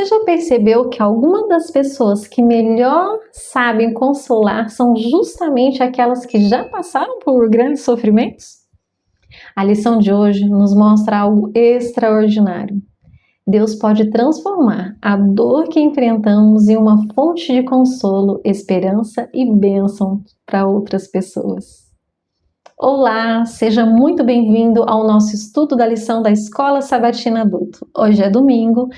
Você já percebeu que algumas das pessoas que melhor sabem consolar são justamente aquelas que já passaram por grandes sofrimentos? A lição de hoje nos mostra algo extraordinário. Deus pode transformar a dor que enfrentamos em uma fonte de consolo, esperança e bênção para outras pessoas. Olá, seja muito bem-vindo ao nosso estudo da lição da Escola Sabatina Adulto. Hoje é domingo,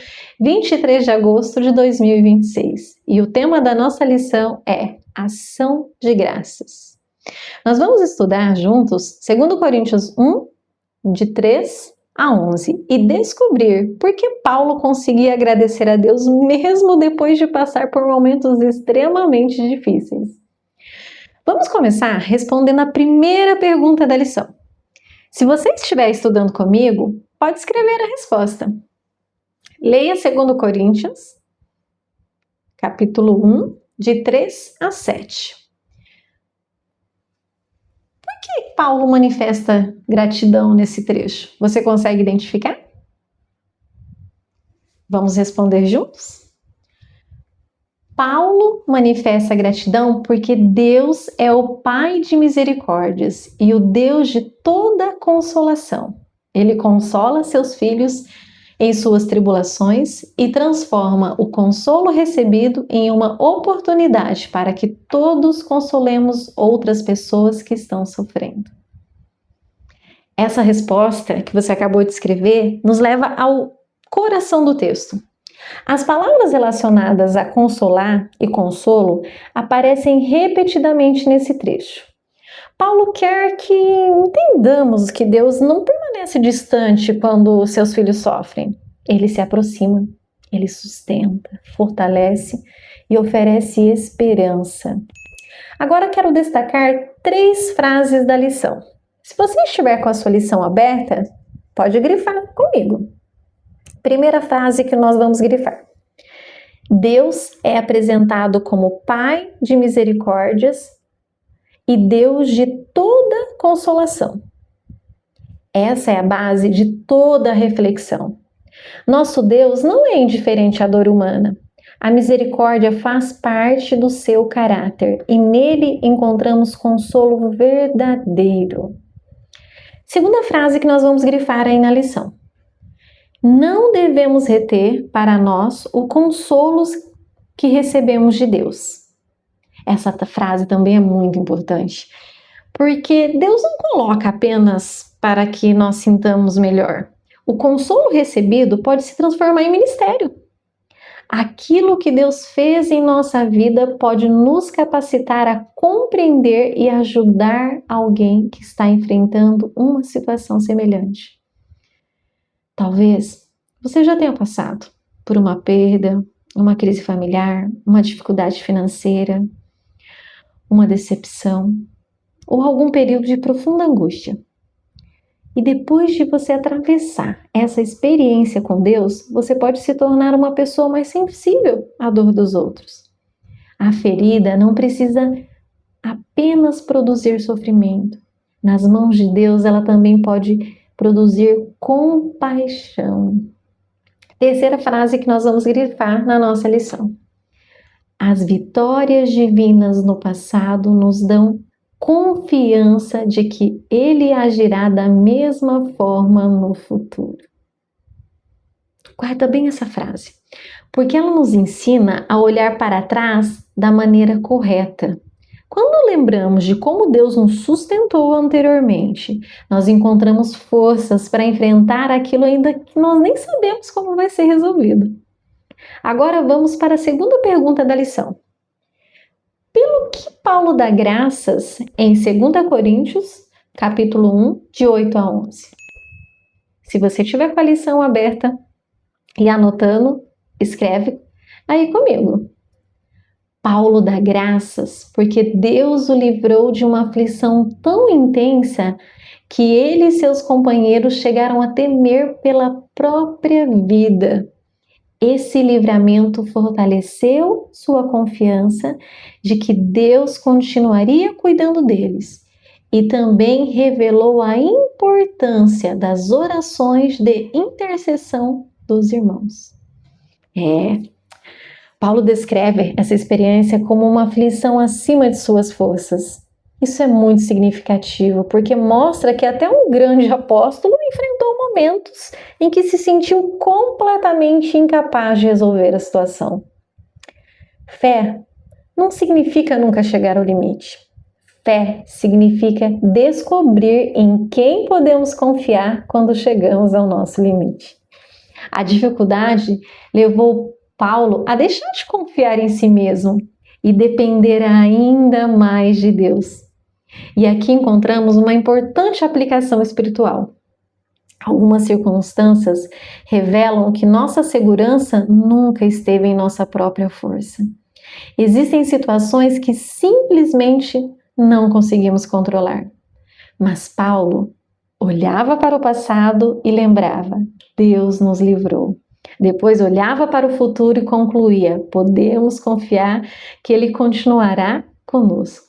23 de agosto de 2026 e o tema da nossa lição é Ação de Graças. Nós vamos estudar juntos 2 Coríntios 1, de 3 a 11 e descobrir por que Paulo conseguia agradecer a Deus mesmo depois de passar por momentos extremamente difíceis. Vamos começar respondendo a primeira pergunta da lição. Se você estiver estudando comigo, pode escrever a resposta. Leia 2 Coríntios, capítulo 1, de 3 a 7. Por que Paulo manifesta gratidão nesse trecho? Você consegue identificar? Vamos responder juntos? Paulo manifesta gratidão porque Deus é o Pai de misericórdias e o Deus de toda consolação. Ele consola seus filhos em suas tribulações e transforma o consolo recebido em uma oportunidade para que todos consolemos outras pessoas que estão sofrendo. Essa resposta que você acabou de escrever nos leva ao coração do texto. As palavras relacionadas a consolar e consolo aparecem repetidamente nesse trecho. Paulo quer que entendamos que Deus não permanece distante quando seus filhos sofrem. Ele se aproxima, ele sustenta, fortalece e oferece esperança. Agora quero destacar 3 frases da lição. Se você estiver com a sua lição aberta, pode grifar comigo. Primeira frase que nós vamos grifar. Deus é apresentado como Pai de misericórdias e Deus de toda consolação. Essa é a base de toda a reflexão. Nosso Deus não é indiferente à dor humana. A misericórdia faz parte do seu caráter e nele encontramos consolo verdadeiro. Segunda frase que nós vamos grifar aí na lição. Não devemos reter para nós o consolo que recebemos de Deus. Essa frase também é muito importante, porque Deus não coloca apenas para que nós sintamos melhor. O consolo recebido pode se transformar em ministério. Aquilo que Deus fez em nossa vida pode nos capacitar a compreender e ajudar alguém que está enfrentando uma situação semelhante. Talvez você já tenha passado por uma perda, uma crise familiar, uma dificuldade financeira, uma decepção ou algum período de profunda angústia. E depois de você atravessar essa experiência com Deus, você pode se tornar uma pessoa mais sensível à dor dos outros. A ferida não precisa apenas produzir sofrimento. Nas mãos de Deus, ela também pode produzir compaixão. Terceira frase que nós vamos grifar na nossa lição. As vitórias divinas no passado nos dão confiança de que Ele agirá da mesma forma no futuro. Guarda bem essa frase, porque ela nos ensina a olhar para trás da maneira correta. Quando lembramos de como Deus nos sustentou anteriormente, nós encontramos forças para enfrentar aquilo ainda que nós nem sabemos como vai ser resolvido. Agora vamos para a segunda pergunta da lição. Pelo que Paulo dá graças em 2 Coríntios, capítulo 1, de 8 a 11? Se você tiver com a lição aberta e anotando, escreve aí comigo. Paulo dá graças porque Deus o livrou de uma aflição tão intensa que ele e seus companheiros chegaram a temer pela própria vida. Esse livramento fortaleceu sua confiança de que Deus continuaria cuidando deles e também revelou a importância das orações de intercessão dos irmãos. É, Paulo descreve essa experiência como uma aflição acima de suas forças. Isso é muito significativo, porque mostra que até um grande apóstolo enfrentou momentos em que se sentiu completamente incapaz de resolver a situação. Fé não significa nunca chegar ao limite. Fé significa descobrir em quem podemos confiar quando chegamos ao nosso limite. A dificuldade levou Paulo a deixar de confiar em si mesmo e depender ainda mais de Deus. E aqui encontramos uma importante aplicação espiritual. Algumas circunstâncias revelam que nossa segurança nunca esteve em nossa própria força. Existem situações que simplesmente não conseguimos controlar. Mas Paulo olhava para o passado e lembrava: Deus nos livrou. Depois olhava para o futuro e concluía: podemos confiar que Ele continuará conosco.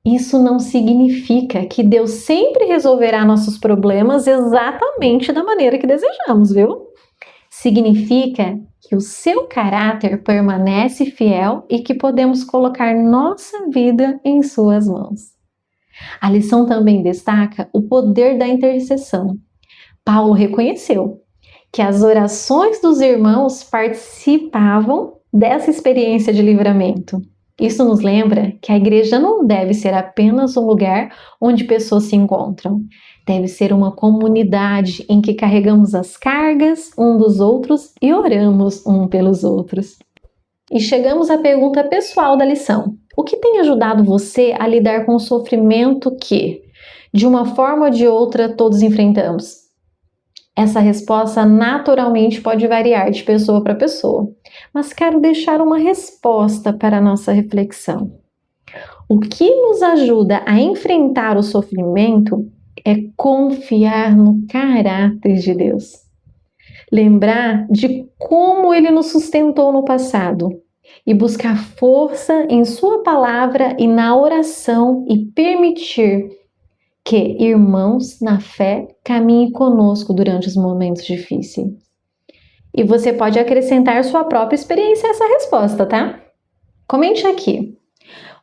Isso não significa que Deus sempre resolverá nossos problemas exatamente da maneira que desejamos, viu? Significa que o seu caráter permanece fiel e que podemos colocar nossa vida em suas mãos. A lição também destaca o poder da intercessão. Paulo reconheceu que as orações dos irmãos participavam dessa experiência de livramento. Isso nos lembra que a igreja não deve ser apenas um lugar onde pessoas se encontram. Deve ser uma comunidade em que carregamos as cargas um dos outros e oramos um pelos outros. E chegamos à pergunta pessoal da lição. O que tem ajudado você a lidar com o sofrimento que, de uma forma ou de outra, todos enfrentamos? Essa resposta naturalmente pode variar de pessoa para pessoa, mas quero deixar uma resposta para a nossa reflexão. O que nos ajuda a enfrentar o sofrimento é confiar no caráter de Deus. Lembrar de como Ele nos sustentou no passado e buscar força em Sua palavra e na oração e permitir que irmãos na fé caminhem conosco durante os momentos difíceis. E você pode acrescentar sua própria experiência a essa resposta, tá? Comente aqui.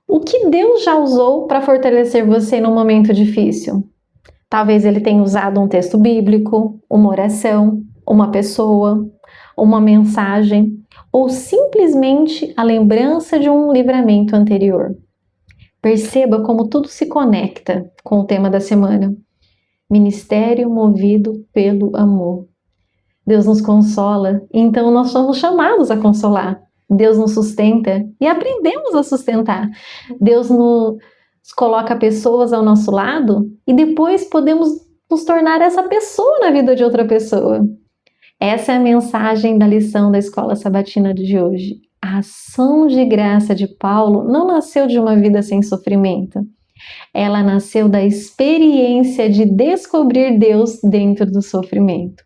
O que Deus já usou para fortalecer você num momento difícil? Talvez Ele tenha usado um texto bíblico, uma oração, uma pessoa, uma mensagem, ou simplesmente a lembrança de um livramento anterior. Perceba como tudo se conecta com o tema da semana. Ministério movido pelo amor. Deus nos consola, então nós somos chamados a consolar. Deus nos sustenta e aprendemos a sustentar. Deus nos coloca pessoas ao nosso lado e depois podemos nos tornar essa pessoa na vida de outra pessoa. Essa é a mensagem da lição da Escola Sabatina de hoje. A ação de graça de Paulo não nasceu de uma vida sem sofrimento. Ela nasceu da experiência de descobrir Deus dentro do sofrimento.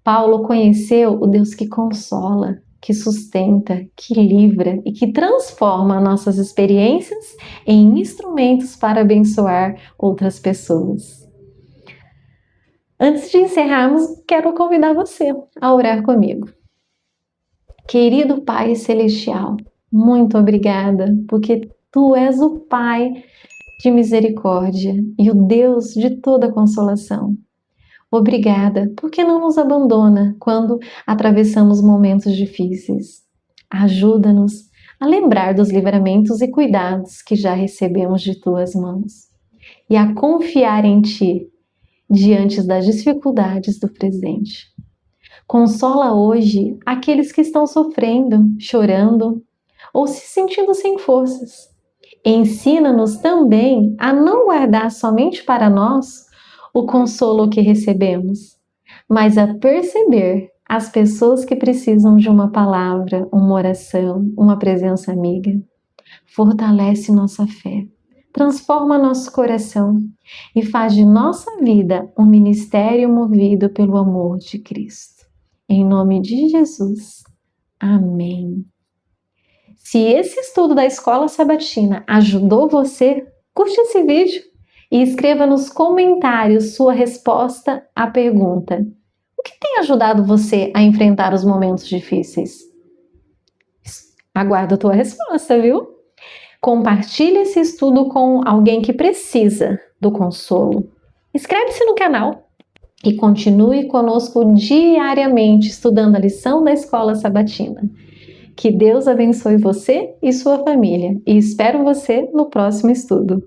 Paulo conheceu o Deus que consola, que sustenta, que livra e que transforma nossas experiências em instrumentos para abençoar outras pessoas. Antes de encerrarmos, quero convidar você a orar comigo. Querido Pai Celestial, muito obrigada, porque Tu és o Pai de misericórdia e o Deus de toda consolação. Obrigada, porque não nos abandona quando atravessamos momentos difíceis. Ajuda-nos a lembrar dos livramentos e cuidados que já recebemos de Tuas mãos e a confiar em Ti diante das dificuldades do presente. Consola hoje aqueles que estão sofrendo, chorando ou se sentindo sem forças. Ensina-nos também a não guardar somente para nós o consolo que recebemos, mas a perceber as pessoas que precisam de uma palavra, uma oração, uma presença amiga. Fortalece nossa fé, transforma nosso coração e faz de nossa vida um ministério movido pelo amor de Cristo. Em nome de Jesus. Amém. Se esse estudo da Escola Sabatina ajudou você, curte esse vídeo e escreva nos comentários sua resposta à pergunta: O que tem ajudado você a enfrentar os momentos difíceis? Aguardo a tua resposta, viu? Compartilhe esse estudo com alguém que precisa do consolo. Inscreve-se no canal e continue conosco diariamente estudando a lição da Escola Sabatina. Que Deus abençoe você e sua família e espero você no próximo estudo.